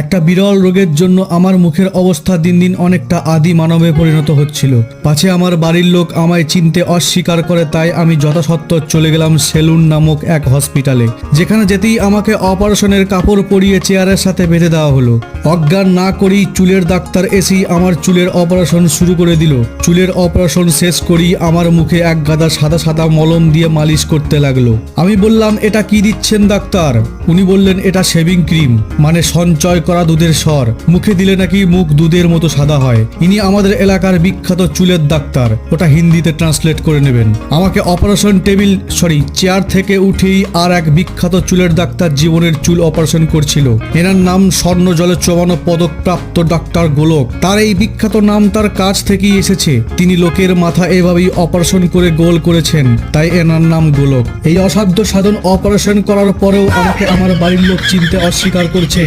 একটা বিরল রোগের জন্য আমার মুখের অবস্থা দিন দিন অনেকটা আদি মানবে পরিণত হচ্ছিল। পাছে আমার বাড়ির লোক আমায় চিনতে অস্বীকার করে, তাই আমি যথাসত্ত্বর চলে গেলাম সেলুন নামক এক হসপিটালে, যেখানে যেতেই আমাকে অপারেশনের কাপড় পরিয়ে চেয়ারের সাথে বেঁধে দেওয়া হলো। অজ্ঞান না করেই চুলের ডাক্তার এসেই আমার চুলের অপারেশন শুরু করে দিল। চুলের অপারেশন শেষ করেই আমার মুখে এক গাদা সাদা সাদা মলম দিয়ে মালিশ করতে লাগলো। আমি বললাম, এটা কি দিচ্ছেন ডাক্তার? উনি বললেন, এটা শেভিং ক্রিম, মানে সঞ্চয় করা দুধের স্বর। মুখে দিলে নাকি মুখ দুধের মতো সাদা হয়। ইনি আমাদের এলাকার বিখ্যাত চুলের ডাক্তার, ওটা হিন্দিতে ট্রান্সলেট করে নেবেন। আমাকে অপারেশন চেয়ার থেকে উঠেই আর এক বিখ্যাত চুলের ডাক্তার জীবনের চুল অপারেশন করছিল। এনার নাম স্বর্ণ জলে চোবানো পদকপ্রাপ্ত ডাক্তার গোলক। তার এই বিখ্যাত নাম তার কাছ থেকেই এসেছে। তিনি লোকের মাথা এভাবেই অপারেশন করে গোল করেছেন, তাই এনার নাম গোলক। এই অসাধ্য সাধন অপারেশন করার পরেও আমাকে আমার বাড়ির লোক চিনতে অস্বীকার করছে।